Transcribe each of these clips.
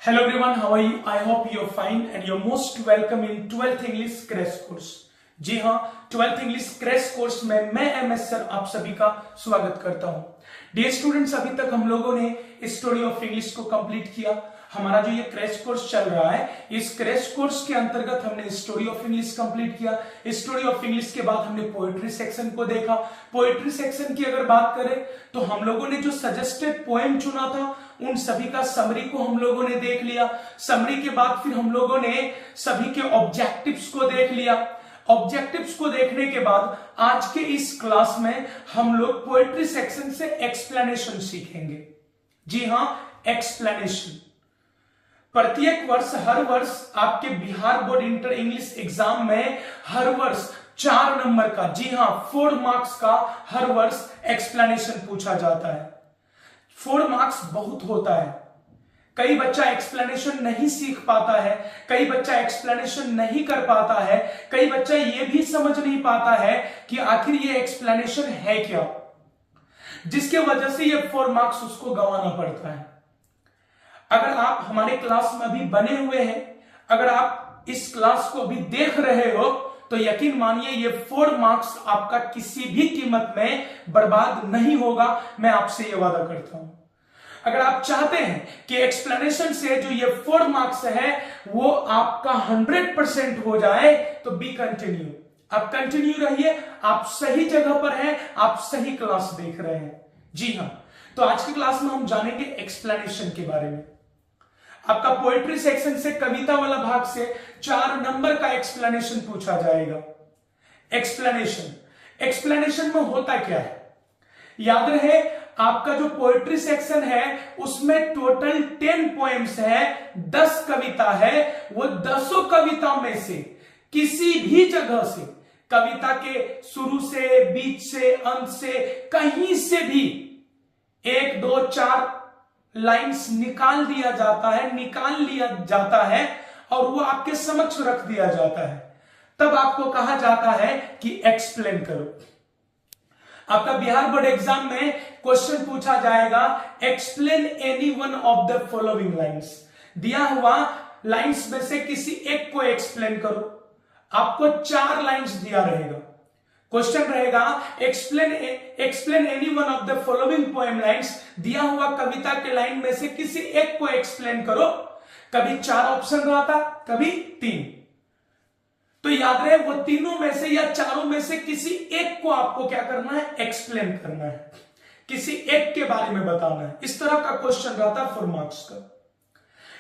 Hello everyone, how are you? I hope you're fine and you're most welcome in 12th English Crash Course। जी हाँ, 12th English Crash Course में मैं MS sir आप सभी का स्वागत करता हूँ। डियर स्टूडेंट्स, अभी तक हम लोगों ने स्टोरी ऑफ इंग्लिश को कंप्लीट किया। हमारा जो ये क्रैश कोर्स चल रहा है, इस क्रैश कोर्स के अंतर्गत हमने स्टोरी ऑफ इंग्लिश कंप्लीट किया। स्टोरी ऑफ इंग्लिश के बाद हमने पोएट्री सेक्शन को देखा। पोएट्री सेक्शन की अगर बात करें तो हम लोगों ने जो सजेस्टेड पोएम चुना था उन सभी का समरी को हम लोगों ने देख लिया। समरी के बाद फिर हम लोगों ने सभी के ऑब्जेक्टिव्स को देख लिया। ऑब्जेक्टिव्स को देखने के बाद आज के इस क्लास में हम लोग पोएट्री सेक्शन से एक्सप्लेनेशन सीखेंगे। जी हां, एक्सप्लेनेशन। प्रत्येक वर्ष, हर वर्ष आपके Bihar board inter English exam में हर वर्ष 4 नंबर का, जी हां 4 मार्क्स का हर वर्ष एक्सप्लेनेशन पूछा जाता है। 4 मार्क्स बहुत होता है। कई बच्चा एक्सप्लेनेशन नहीं सीख पाता है, कई बच्चा एक्सप्लेनेशन नहीं कर पाता है, कई बच्चा ये भी समझ नहीं पाता है कि आखिर ये एक्सप्लेनेशन है क्या, जिसके वजह से ये 4 मार्क्स उसको गंवाना पड़ता है। अगर आप हमारे क्लास में अभी बने हुए हैं, अगर आप इस क्लास को अभी देख रहे हो, तो यकीन मानिए ये 4 मार्क्स आपका किसी भी कीमत में बर्बाद नहीं होगा। मैं आपसे ये वादा करता हूं। अगर आप चाहते हैं कि एक्सप्लेनेशन से जो ये 4 मार्क्स है वो आपका 100% हो जाए, तो बी कंटिन्यू। आप कंटिन्यू रहिए, आप सही जगह पर हैं, आप सही क्लास देख रहे हैं। जी हां, तो आज की क्लास में हम जानेंगे एक्सप्लेनेशन के बारे में। आपका पोएट्री सेक्शन से, कविता वाला भाग से 4 नंबर का एक्सप्लेनेशन पूछा जाएगा। एक्सप्लेनेशन में होता क्या है? याद रहे, आपका जो पोएट्री सेक्शन है उसमें टोटल 10 पोएम्स है, 10 कविता है। वो 10 कविताओं में से किसी भी जगह से, कविता के शुरू से, बीच से, अंत से, कहीं से भी 1, 2, 4 लाइंस निकाल लिया जाता है और वो आपके समक्ष रख दिया जाता है। तब आपको कहा जाता है कि एक्सप्लेन करो। आपका बिहार बोर्ड एग्जाम में क्वेश्चन पूछा जाएगा, explain any one of the following lines. दिया हुआ लाइंस में से किसी एक को एक्सप्लेन करो। आपको 4 लाइंस दिया रहेगा। क्वेश्चन रहेगा, explain any one of the following poem lines. दिया हुआ कविता के लाइन में से किसी एक को एक्सप्लेन करो। कभी 4 ऑप्शन रहा था, कभी 3। तो याद रहे, वो तीनों में से या चारों में से किसी एक को आपको क्या करना है? एक्सप्लेन करना है, किसी एक के बारे में बताना है। इस तरह का क्वेश्चन रहता है 4 मार्क्स का।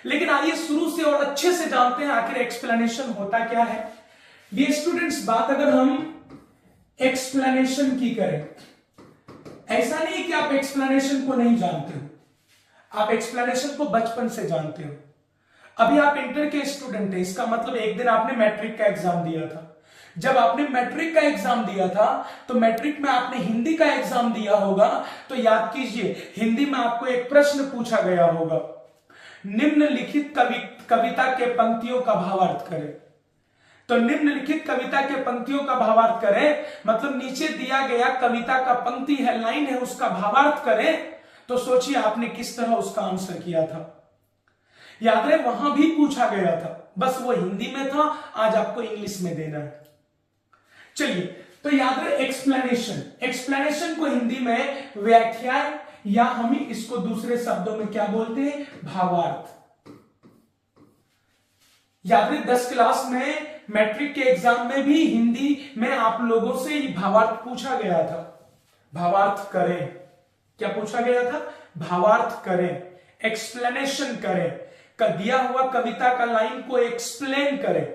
लेकिन आइए शुरू से और अच्छे से जानते हैं आखिर एक्सप्लेनेशन होता क्या है। ये स्टूडेंट्स, बात अगर हम एक्सप्लेनेशन की करें, ऐसा नहीं कि आप एक्सप्लेनेशन को नहीं जानते हो, आप एक्सप्लेनेशन को बचपन से जानते हो। अभी आप इंटर के स्टूडेंट हैं, इसका मतलब एक दिन आपने मैट्रिक का एग्जाम दिया था। जब आपने मैट्रिक का एग्जाम दिया था तो मैट्रिक में आपने हिंदी का एग्जाम दिया होगा। तो याद कीजिए, हिंदी में आपको एक प्रश्न पूछा गया होगा, निम्नलिखित कविता के पंक्तियों का भावार्थ करें। तो निम्नलिखित कविता के पंक्तियों का भावार्थ करें, मतलब नीचे दिया गया कविता का पंक्ति है, लाइन है, उसका भावार्थ करें। तो सोचिए आपने किस तरह उसका आंसर किया था। याद रहे, वहां भी पूछा गया था, बस वो हिंदी में था, आज आपको इंग्लिश में देना है। चलिए, तो याद रहे एक्सप्लेनेशन को हिंदी में व्याख्या, या हम इसको दूसरे शब्दों में क्या बोलते हैं? भावार्थ। याद रहे, 10 क्लास में मैट्रिक के एग्जाम में भी हिंदी में आप लोगों से भावार्थ पूछा गया था। भावार्थ करें, क्या पूछा गया था? भावार्थ करें, एक्सप्लेनेशन करें, दिया हुआ कविता का लाइन को एक्सप्लेन करें।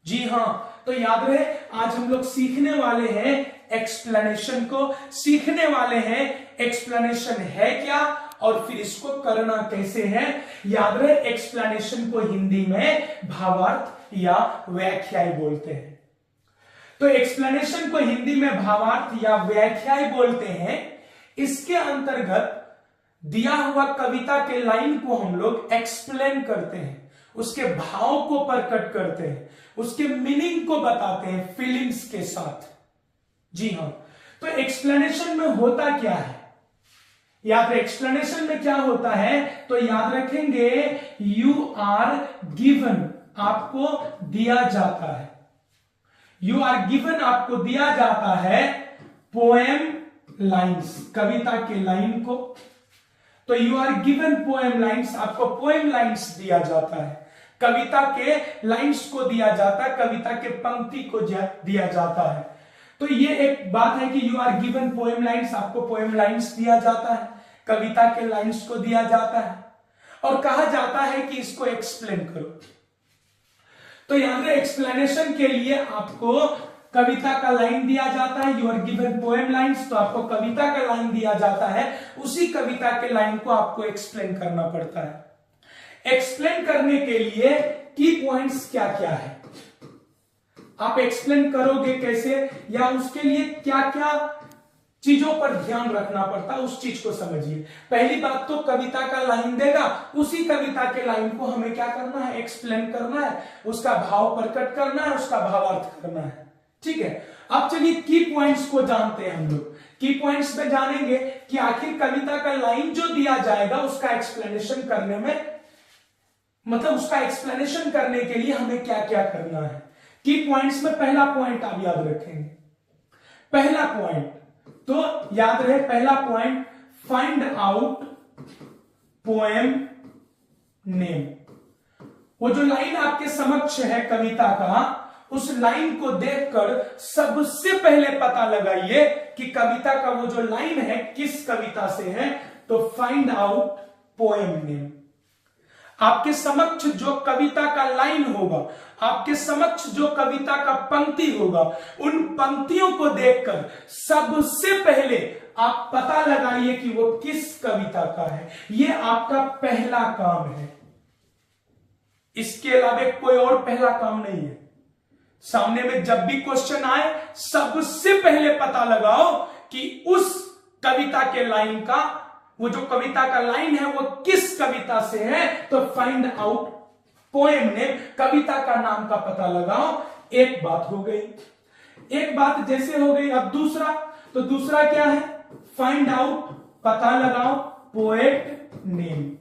जी हां, तो याद रहे, आज हम लोग सीखने वाले हैं एक्सप्लेनेशन को, सीखने वाले हैं एक्सप्लेनेशन है क्या और फिर इसको करना कैसे है। याद रहे, एक्सप्लेनेशन को हिंदी में भावार्थ या व्याख्या बोलते हैं। तो एक्सप्लेनेशन को हिंदी में भावार्थ या व्याख्या बोलते हैं। इसके अंतर्गत दिया हुआ कविता के लाइन को हम लोग एक्सप्लेन करते हैं, उसके भाव को प्रकट करते हैं, उसके मीनिंग को बताते हैं फीलिंग्स के साथ। जी हां, तो एक्सप्लेनेशन में होता क्या है? या फिर एक्सप्लेनेशन में क्या होता है, तो याद रखेंगे यू आर गिवन, आपको दिया जाता है, यू आर गिवन आपको दिया जाता है पोएम लाइन्स, कविता के लाइन को, तो you are given poem lines, आपको पोएम लाइन्स दिया जाता है, कविता के लाइन्स को दिया जाता है, कविता के पंक्ति को दिया जाता है। तो ये एक बात है कि you are given poem lines, आपको पोएम लाइन्स दिया जाता है, कविता के लाइन्स को दिया जाता है और कहा जाता है कि इसको एक्सप्लेन करो। तो यहां पे एक्सप्लेनेशन के लिए आपको कविता का लाइन दिया जाता है, you are given poem lines, तो आपको कविता का लाइन दिया जाता है, उसी कविता के लाइन को आपको एक्सप्लेन करना पड़ता है। एक्सप्लेन करने के लिए की पॉइंट्स क्या क्या है, आप एक्सप्लेन करोगे कैसे, या उसके लिए क्या क्या चीजों पर ध्यान रखना पड़ता है, उस चीज को समझिए। पहली बात तो कविता का लाइन देगा, उसी कविता के लाइन को हमें क्या करना है, एक्सप्लेन करना है, उसका भाव प्रकट करना है, उसका भावार्थ करना है, ठीक है। अब चलिए की पॉइंट्स को जानते हैं हम लोग। की पॉइंट्स में जानेंगे कि आखिर कविता का लाइन जो दिया जाएगा उसका एक्सप्लेनेशन करने में, मतलब उसका एक्सप्लेनेशन करने के लिए हमें क्या क्या करना है। की पॉइंट्स में पहला पॉइंट आप याद रखेंगे, पहला पॉइंट तो याद रहे, पहला point find out poem name. वो जो लाइन आपके समक्ष है कविता का, उस लाइन को देखकर सबसे पहले पता लगाइए कि कविता का वो जो लाइन है किस कविता से है, तो फाइंड आउट पोएम नेम। आपके समक्ष जो कविता का लाइन होगा, आपके समक्ष जो कविता का पंक्ति होगा, उन पंक्तियों को देखकर सबसे पहले आप पता लगाइए कि वो किस कविता का है। ये आपका पहला काम है, इसके अलावा कोई और पहला काम नहीं है। सामने में जब भी क्वेश्चन आए, सबसे पहले पता लगाओ कि उस कविता के लाइन का, वो जो कविता का लाइन है वो किस कविता से है, तो फाइंड आउट पोएम नेम, कविता का नाम का पता लगाओ। एक बात हो गई, एक बात जैसे हो गई। अब दूसरा, तो दूसरा क्या है, फाइंड आउट, पता लगाओ पोएट नेम।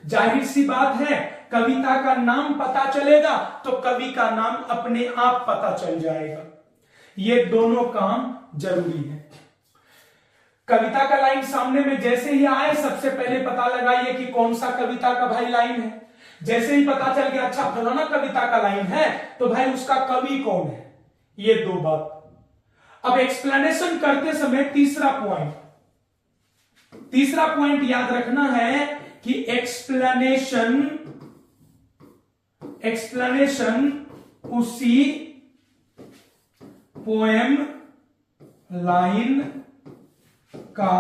जाहिर सी बात है, कविता का नाम पता चलेगा तो कवि का नाम अपने आप पता चल जाएगा। ये दोनों काम जरूरी है। कविता का लाइन सामने में जैसे ही आए, सबसे पहले पता लगाइए कि कौन सा कविता का भाई लाइन है। जैसे ही पता चल गया अच्छा फलाना कविता का लाइन है, तो भाई उसका कवि कौन है। ये दो बात। अब एक्सप्लेनेशन करते समय तीसरा पॉइंट याद रखना है कि एक्सप्लेनेशन उसी पोएम लाइन का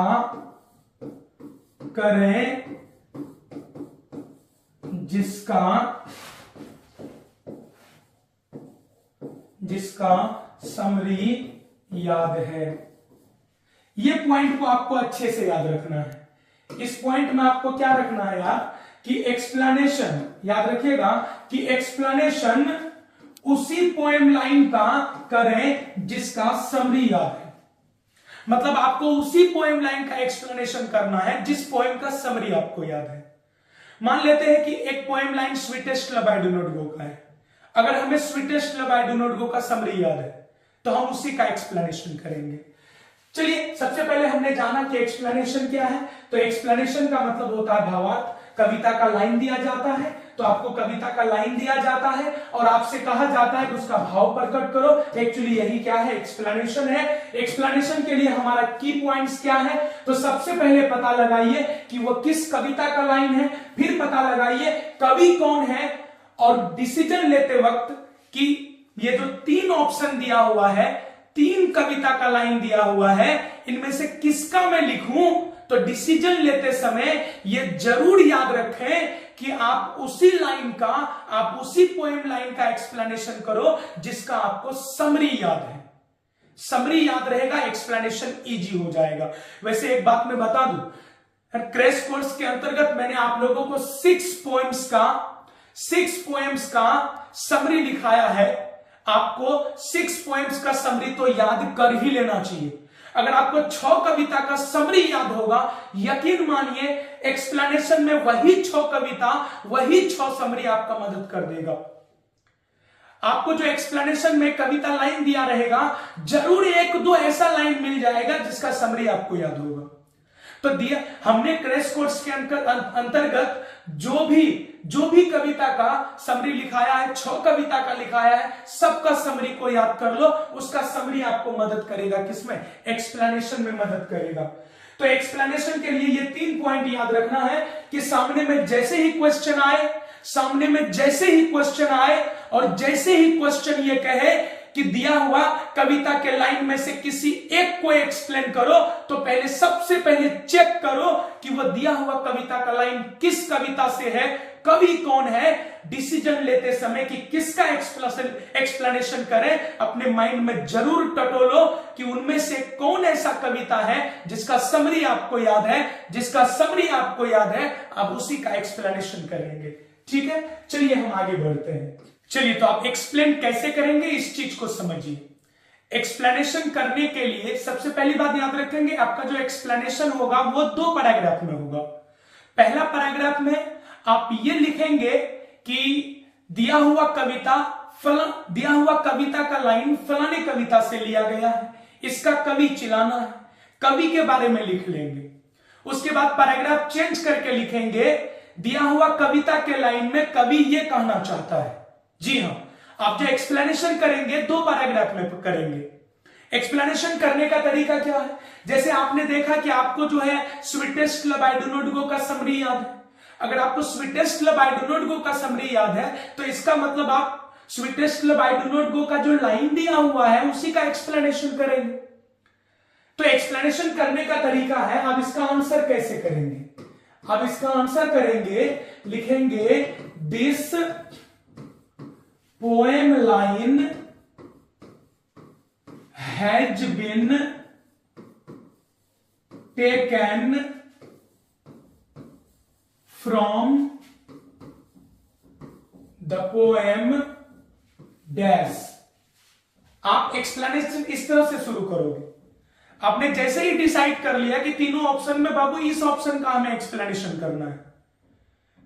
करें जिसका समरी याद है। ये पॉइंट को आपको अच्छे से याद रखना है। इस पॉइंट में आपको क्या रखना है यार, कि एक्सप्लेनेशन, याद रखिएगा कि एक्सप्लेनेशन उसी पोएम लाइन का करें जिसका समरी याद है। मतलब आपको उसी पोएम लाइन का एक्सप्लेनेशन करना है जिस पोएम का समरी आपको याद है। मान लेते हैं कि एक poem line sweetest love I do not go का है। अगर हमें sweetest love I do not go का समरी याद है तो हम उसी का एक्सप्लेनेशन करेंगे। चलिए, सबसे पहले हमने जाना कि एक्सप्लेनेशन क्या है। तो एक्सप्लेनेशन का मतलब होता है भावार्थ। कविता का लाइन दिया जाता है, तो आपको कविता का लाइन दिया जाता है और आपसे कहा जाता है कि उसका भाव प्रकट करो। एक्चुअली यही क्या है, एक्सप्लेनेशन है। एक्सप्लेनेशन के लिए हमारा की पॉइंट्स क्या है, तो सबसे पहले पता लगाइए कि वो किस कविता का लाइन है, फिर पता लगाइए कवि कौन है, और डिसीजन लेते वक्त कि ये जो तीन ऑप्शन दिया हुआ है, तीन कविता का लाइन दिया हुआ है, इनमें से किसका मैं लिखूं, तो डिसीजन लेते समय ये जरूर याद रखें कि आप उसी लाइन का, आप उसी पोएम लाइन का एक्सप्लेनेशन करो जिसका आपको समरी याद है। समरी याद रहेगा, एक्सप्लेनेशन इजी हो जाएगा। वैसे एक बात मैं बता दूं, क्रैश कोर्स के अंतर्गत मैंने आप लोगों को 6 पोएम्स का समरी लिखाया है। आपको 6 पोएम्स का समरी तो याद कर ही लेना चाहिए। अगर आपको 6 कविता का समरी याद होगा, यकीन मानिए एक्सप्लेनेशन में वही 6 कविता, वही 6 समरी आपका मदद कर देगा। आपको जो एक्सप्लेनेशन में कविता लाइन दिया रहेगा, जरूर 1-2 ऐसा लाइन मिल जाएगा जिसका समरी आपको याद होगा। तो दिया हमने क्रैश कोर्स के अंतर्गत जो भी कविता का समरी लिखाया है, 6 कविता का लिखाया है, सबका समरी को याद कर लो। उसका समरी आपको मदद करेगा, किसमें? एक्सप्लेनेशन में मदद करेगा। तो एक्सप्लेनेशन के लिए ये 3 पॉइंट याद रखना है कि सामने में जैसे ही क्वेश्चन आए और जैसे ही क्वेश्चन ये कहे कि दिया हुआ कविता के लाइन में से किसी एक को एक्सप्लेन करो, तो सबसे पहले चेक करो कि वो दिया हुआ कविता का लाइन किस कविता से है, कवि कौन है। डिसीजन लेते समय कि किसका एक्सप्लेनेशन करें, अपने माइंड में जरूर टटोलो कि उनमें से कौन ऐसा कविता है जिसका समरी आपको याद है, आप उसी का एक्सप्लेनेशन करेंगे। ठीक है, चलिए हम आगे बढ़ते हैं। चलिए, तो आप एक्सप्लेन कैसे करेंगे इस चीज को समझिए। एक्सप्लेनेशन करने के लिए सबसे पहली बात याद रखेंगे, आपका जो एक्सप्लेनेशन होगा वो 2 पैराग्राफ में होगा। पहला पैराग्राफ में आप ये लिखेंगे कि दिया हुआ कविता का लाइन फलाने कविता से लिया गया है, इसका कवि चिलाना है, कवि के बारे में लिख लेंगे। उसके बाद पैराग्राफ चेंज करके लिखेंगे दिया हुआ कविता के लाइन में कवि ये कहना चाहता है। जी हां, आप जो एक्सप्लेनेशन करेंगे 2 पैराग्राफ में करेंगे। एक्सप्लेनेशन करने का तरीका क्या है? जैसे आपने देखा कि आपको जो है sweetest love I do not go का समरी याद है। अगर आपको sweetest love I do not go का समरी याद है, तो इसका मतलब आप sweetest love I do not go का जो लाइन दिया हुआ है उसी का एक्सप्लेनेशन करेंगे। तो एक्सप्लेनेशन करने का तरीका है, आप इसका आंसर कैसे करेंगे? आप इसका आंसर करेंगे, लिखेंगे this poem line has been taken from the poem dash। आप एक्सप्लेनेशन इस तरह से शुरू करोगे। आपने जैसे ही डिसाइड कर लिया कि तीनों ऑप्शन में बाबू इस ऑप्शन का हमें एक्सप्लेनेशन करना है,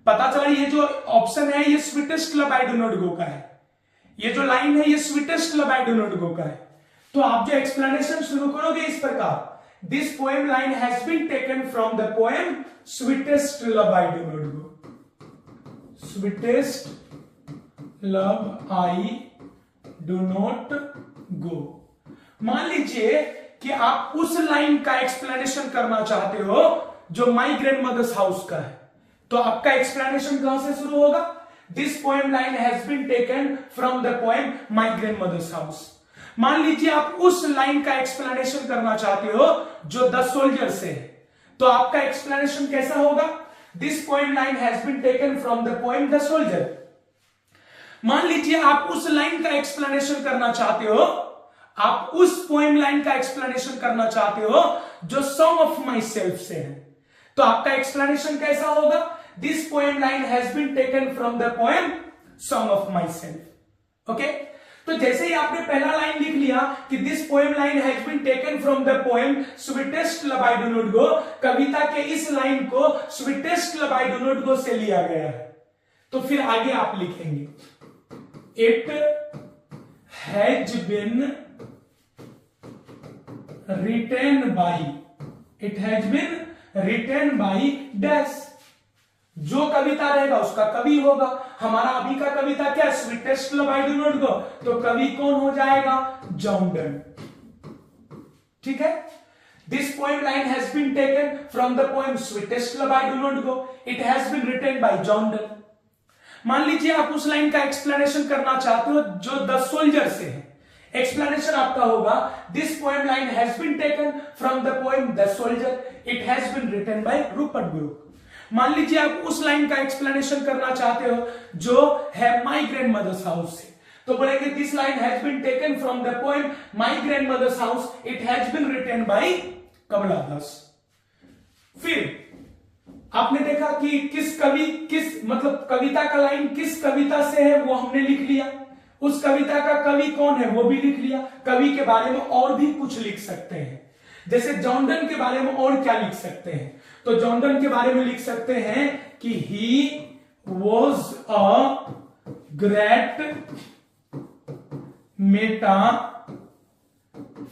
पता चला ये जो ऑप्शन है ये sweetest love I do not go का है, ये जो लाइन है ये sweetest love I do not go का है। तो आप जो एक्सप्लेनेशन शुरू करोगे इस प्रकार, this poem line has been taken from the poem sweetest love I do not go. Sweetest love I do not go. मान लीजिए कि आप उस लाइन का एक्सप्लेनेशन करना चाहते हो जो माई ग्रैंड मदर्स हाउस का है, तो आपका एक्सप्लेनेशन कहां से शुरू होगा? This poem line has been taken from the poem my grandmother's house. मान लीजिए आप उस लाइन का एक्सप्लेनेशन करना चाहते हो जो द सोल्जर से है, तो आपका एक्सप्लेनेशन कैसा होगा? This poem line has been taken from the poem the soldier. मान लीजिए आप उस लाइन का एक्सप्लेनेशन करना चाहते हो, आप उस पोएम लाइन का एक्सप्लेनेशन करना चाहते हो जो सॉन्ग ऑफ माई सेल्फ से है, तो आपका एक्सप्लेनेशन कैसा होगा? This poem line has been taken from the poem song of myself. Okay, तो जैसे ही आपने पहला लाइन लिख लिया कि this poem line has been taken from the poem sweetest love I do not go, कविता के इस लाइन को sweetest love I do not go से लिया गया है, तो फिर आगे आप लिखेंगे it has been written by, it has been written by dash. जो कविता रहेगा उसका कवि होगा। हमारा अभी का कविता क्या? Sweetest love I do not go, तो कवि कौन हो जाएगा? John Donne. ठीक है, this poem line has been taken from the poem sweetest love I do not go, it has been written by John Donne. मान लीजिए आप उस लाइन का एक्सप्लेनेशन करना चाहते हो जो द सोल्जर से है, एक्सप्लेनेशन आपका होगा this poem line has been taken from the poem the soldier, it has been written by Rupert Brooke. मान लीजिए आप उस लाइन का एक्सप्लेनेशन करना चाहते हो जो है माई ग्रैंड मदर्स हाउस से, तो बोलेंगे this line has been taken from the poem my grandmother's house, it has been written by Kamala Das. फिर आपने देखा कि मतलब कविता का लाइन किस कविता से है वो हमने लिख लिया, उस कविता का कवि कौन है वो भी लिख लिया, कवि के बारे में और भी कुछ लिख सकते हैं। जैसे जॉन डन के बारे में और क्या लिख सकते हैं, तो जॉन डन के बारे में लिख सकते हैं कि he was a great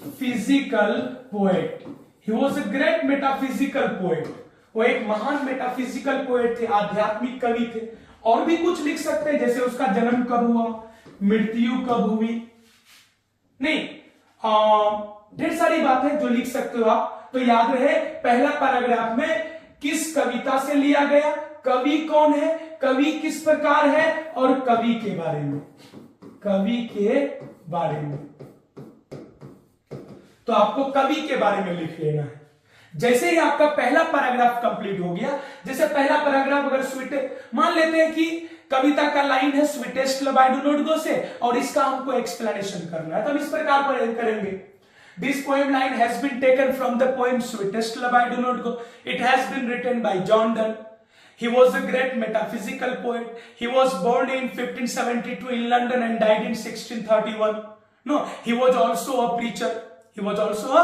metaphysical poet. He was a great metaphysical poet. वो एक महान मेटाफिजिकल पोएट थे, आध्यात्मिक कवि थे। और भी कुछ लिख सकते हैं, जैसे उसका जन्म कब हुआ, मृत्यु कब हुई, नहीं ढेर सारी बातें जो लिख सकते हो आप। तो याद रहे पहला पैराग्राफ में किस कविता से लिया गया, कवि कौन है, कवि किस प्रकार है, और कवि के बारे में, कवि के बारे में। तो आपको कवि के बारे में लिख लेना है। जैसे ही आपका पहला पैराग्राफ कंप्लीट हो गया, जैसे पहला पैराग्राफ अगर मान लेते हैं कि कविता का लाइन है sweetest love I do not go से, और इसका हमको एक्सप्लेनेशन करना है, तो हम इस प्रकार पर करेंगे। This poem line has been taken from the poem sweetest love I do not go. It has been written by John Donne. He was a great metaphysical poet. He was born in 1572 in London and died in 1631. No, he was also a preacher. He was also a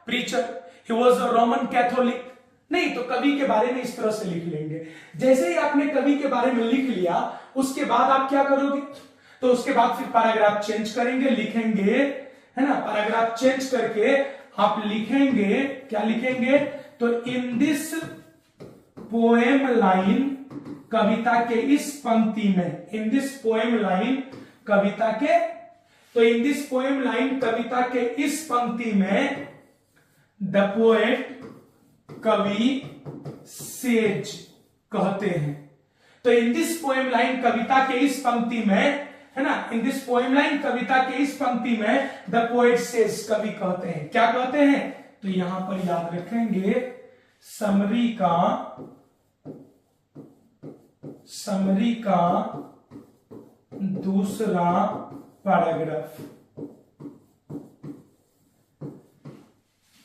preacher. He was a Roman Catholic. नहीं तो कवि के बारे में इस तरह से लिख लेंगे। जैसे ही आपने कवि के बारे में लिख लिया, उसके बाद आप क्या करोगे, तो उसके बाद फिर पैराग्राफ चेंज करेंगे, लिखेंगे, है ना, पैराग्राफ चेंज करके आप लिखेंगे, क्या लिखेंगे, तो इन दिस पोएम लाइन, कविता के इस पंक्ति में, इन दिस पोएम लाइन कविता के, तो इन दिस पोएम लाइन कविता के इस पंक्ति में द पोएट, कवि, सेज कहते हैं। तो इन दिस पोएम लाइन कविता के इस पंक्ति में, है ना, इन दिस पोएम लाइन कविता के इस पंक्ति में द पोएट सेज, कवि कहते हैं, क्या कहते हैं, तो यहां पर याद रखेंगे समरी का दूसरा पैराग्राफ।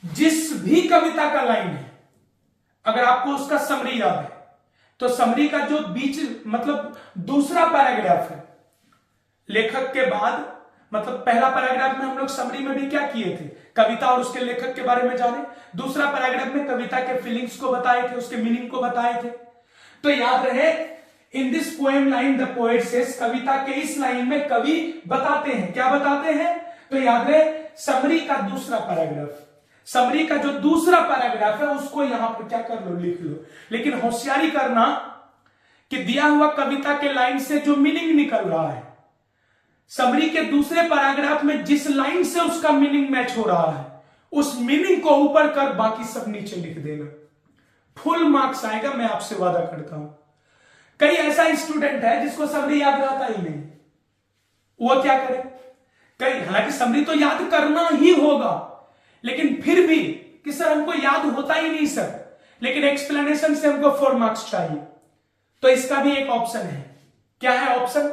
जिस भी कविता का लाइन है, अगर आपको उसका समरी याद है, तो समरी का जो बीच मतलब दूसरा पैराग्राफ है लेखक के बाद, मतलब पहला पैराग्राफ में हम लोग समरी में भी क्या किए थे, कविता और उसके लेखक के बारे में जाने। दूसरा पैराग्राफ में कविता के फीलिंग्स को बताए थे, उसके मीनिंग को बताए थे। तो याद रहे in this poem line the poet says, कविता के इस लाइन में कवि बताते हैं, क्या बताते हैं, तो याद रहे समरी का दूसरा पैराग्राफ, समरी का जो दूसरा पैराग्राफ है उसको यहां पर क्या कर लो, लिख लो। लेकिन होशियारी करना कि दिया हुआ कविता के लाइन से जो मीनिंग निकल रहा है, समरी के दूसरे पैराग्राफ में जिस लाइन से उसका मीनिंग मैच हो रहा है, उस मीनिंग को ऊपर कर बाकी सब नीचे लिख देना। फुल मार्क्स आएगा, मैं आपसे वादा करता हूं। कई ऐसा स्टूडेंट है जिसको समरी याद रहता ही नहीं, वो क्या करे, कई, हालांकि समरी तो याद करना ही होगा, लेकिन फिर भी कि सर हमको याद होता ही नहीं सर, लेकिन एक्सप्लेनेशन से हमको 4 मार्क्स चाहिए, तो इसका भी एक ऑप्शन है। क्या है ऑप्शन,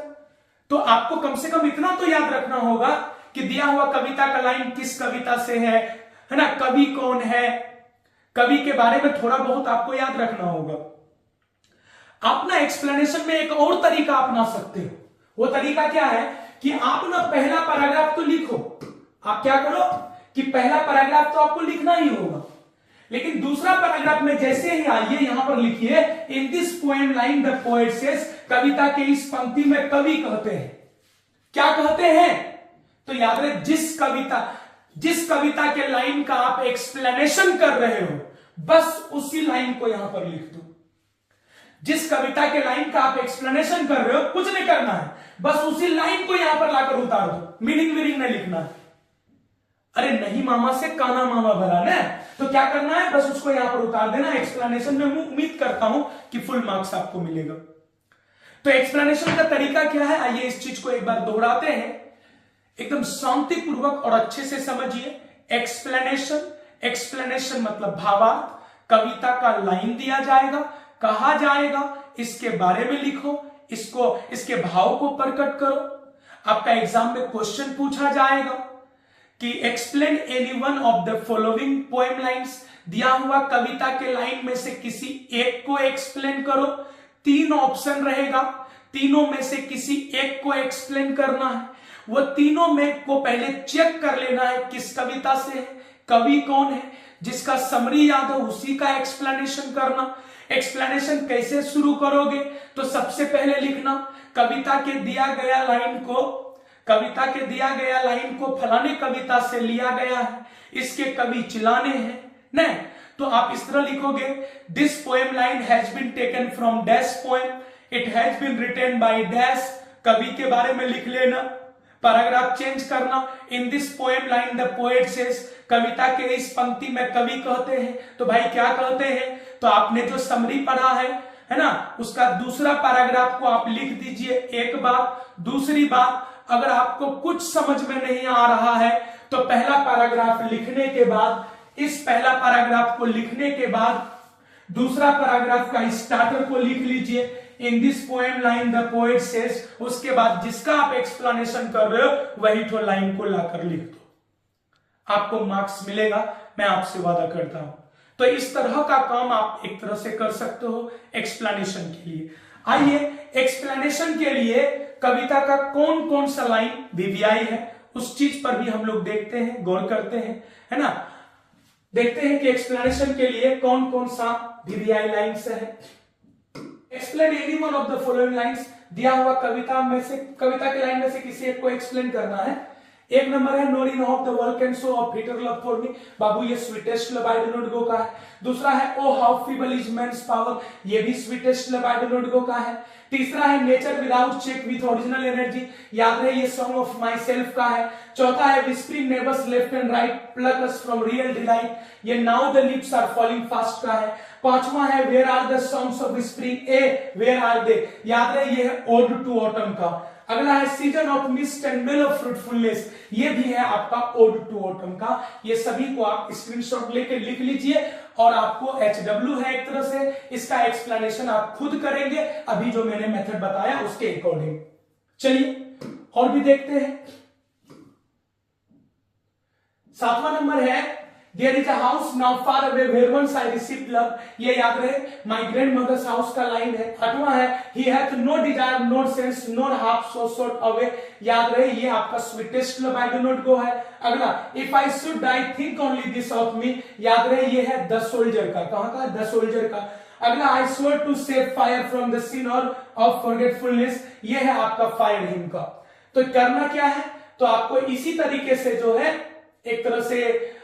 तो आपको कम से कम इतना तो याद रखना होगा कि दिया हुआ कविता का लाइन किस कविता से है ना, कवि कौन है, कवि के बारे में थोड़ा बहुत आपको याद रखना होगा। आप ना एक्सप्लेनेशन में एक और तरीका अपना सकते हो। वो तरीका क्या है कि आप ना पहला पैराग्राफ तो लिखो, आप क्या करो कि पहला पैराग्राफ तो आपको लिखना ही होगा, लेकिन दूसरा पैराग्राफ में जैसे ही आइए यहां पर लिखिए in this poem line the poet says, कविता के इस पंक्ति में कवि कहते हैं, क्या कहते हैं, तो याद रहे जिस कविता के लाइन का आप एक्सप्लेनेशन कर रहे हो, बस उसी लाइन को यहां पर लिख दो। जिस कविता के लाइन का आप एक्सप्लेनेशन कर रहे हो, कुछ नहीं करना है, बस उसी लाइन को यहां पर लाकर उतार दो, मीनिंग नहीं लिखना है। अरे नहीं मामा से काना मामा भरा ना, तो क्या करना है, बस उसको यहां पर उतार देना एक्सप्लेनेशन में। मैं उम्मीद करता हूं कि फुल मार्क्स आपको मिलेगा। तो एक्सप्लेनेशन का तरीका क्या है, आइए इस चीज को एक बार दोहराते हैं, एकदम शांतिपूर्वक और अच्छे से समझिए। एक्सप्लेनेशन मतलब भावार्थ, कविता का लाइन दिया जाएगा, कहा जाएगा, इसके बारे में लिखो, इसके भाव को प्रकट करो। आपका एग्जाम में क्वेश्चन पूछा जाएगा कि explain any one of the following poem lines, दिया हुआ कविता के लाइन में से किसी एक को एक्सप्लेन करो। 3 ऑप्शन रहेगा, तीनों में से किसी एक को एक्सप्लेन करना है। वो तीनों में को पहले चेक कर लेना है किस कविता से है, कवि कौन है। जिसका समरी याद हो उसी का एक्सप्लेनेशन करना। एक्सप्लेनेशन कैसे शुरू करोगे, तो सबसे पहले लिखना कविता के दिया गया लाइन को फलाने कविता से लिया गया है, इसके कवि चिलाने हैं नहीं, तो आप इस तरह लिखोगे, this poem line has been taken from dash poem, it has been written by dash, कवि के बारे में लिख लेना, पैराग्राफ चेंज करना, in this poem line the poet says, कविता के इस पंक्ति में कवि कहते हैं, तो भाई क्या कहते हैं, तो आपने जो समरी पढ़ा है ना, उसका दूसरा पैराग्राफ को आप लिख दीजिए। एक बात। दूसरी बात, अगर आपको कुछ समझ में नहीं आ रहा है तो पहला पैराग्राफ लिखने के बाद, इस पहला पैराग्राफ को लिखने के बाद दूसरा पैराग्राफ का स्टार्टर को लिख लीजिए, इन this poem line the poet says, उसके बाद जिसका आप एक्सप्लेनेशन कर रहे हो वही तो लाइन को लाकर लिख दो, आपको मार्क्स मिलेगा, मैं आपसे वादा करता हूं। तो इस तरह का काम आप एक तरह से कर सकते हो एक्सप्लेनेशन के लिए। आइए एक्सप्लेनेशन के लिए कविता का कौन कौन सा लाइन वीवीआई है उस चीज पर भी हम लोग देखते हैं, गौर करते हैं, है ना। देखते हैं कि एक्सप्लेनेशन के लिए कौन कौन सा वीवीआई लाइन्स है। Explain any one of the following lines, दिया हुआ कविता के लाइन में से किसी एक को एक्सप्लेन करना है। एक नंबर है, no in of the world can show off bitter love for me, बाबू ये sweetest love I do not go का है। दूसरा है, O how feeble is man's power, ये भी sweetest love I do not go का है। तीसरा है, nature without check with original energy, याद रहे ये सॉन्ग ऑफ माई सेल्फ का है। चौथा है, whispering neighbours left and right pluck us from real delight, ये now the lips are falling fast का है। पांचवा है, where are the songs of spring, ay where are they, याद रहे ये है ओड टू ऑटम का। अगला है, season of mist and mellow fruitfulness, ये भी है आपका ओड टू ऑटम का। ये सभी को आप स्क्रीनशॉट लेके लिख लीजिए और आपको HW है एक तरह से, इसका एक्सप्लेनेशन आप खुद करेंगे अभी जो मैंने मेथड बताया उसके अकॉर्डिंग। चलिए और भी देखते हैं। 7वां नंबर है, there is a house now far away where once I received love, ये याद रहे माय ग्रैंडमदर्स हाउस का लाइन है। 8वां है, he hath no desire nor sense nor half so short away, याद रहे ये आपका sweetest love I do not go है। अगला, if I should die think only this of me, याद रहे ये है द सोल्जर का, कहां का, द सोल्जर का। अगला, I swear to save fire from the sin of forgetfulness, ये है आपका फायर हिम का। तो करना क्या है, तो आपको इसी तरीके से जो है एक तरह से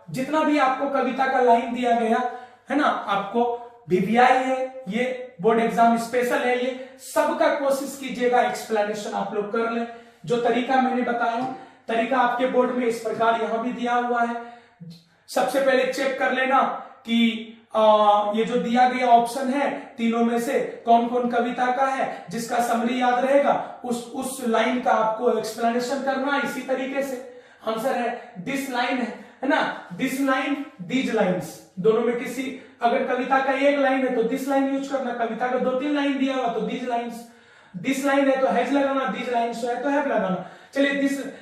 जितना भी आपको कविता का लाइन दिया गया है ना, आपको वीवीआई है, ये बोर्ड एग्जाम स्पेशल है, ये सबका कोशिश कीजिएगा एक्सप्लेनेशन आप लोग कर ले। जो तरीका मैंने बताया, तरीका आपके बोर्ड में इस प्रकार यहां भी दिया हुआ है। सबसे पहले चेक कर लेना कि ये जो दिया गया ऑप्शन है तीनों में से कौन कौन कविता का है, जिसका समरी याद रहेगा उस लाइन का आपको एक्सप्लेनेशन करना। इसी तरीके से आंसर है दिस लाइन है ना, दिस लाइन दीज लाइन्स, दोनों में किसी अगर कविता का एक लाइन है तो दिस लाइन यूज करना, कविता का 2-3 लाइन दिया हुआ तो दीज लाइन्स, दिस लाइन है तो हैज लगाना, दीज लाइन्स है तो हैव लगाना। चलिए,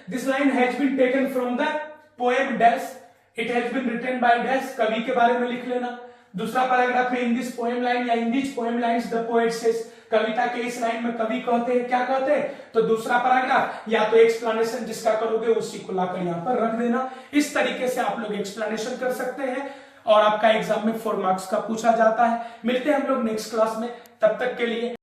this line has been taken from the poem dash, it has been written by dash, कवि के बारे में लिख लेना। दूसरा पैराग्राफ में इन दिस पोएम लाइन या in this poem lines the poet says, कविता के इस लाइन में कवि कहते हैं, क्या कहते हैं, तो दूसरा पैराग्राफ या तो एक्सप्लेनेशन जिसका करोगे उसी को लाकर यहां पर रख देना। इस तरीके से आप लोग एक्सप्लेनेशन कर सकते हैं और आपका एग्जाम में 4 मार्क्स का पूछा जाता है। मिलते हैं हम लोग नेक्स्ट क्लास में, तब तक के लिए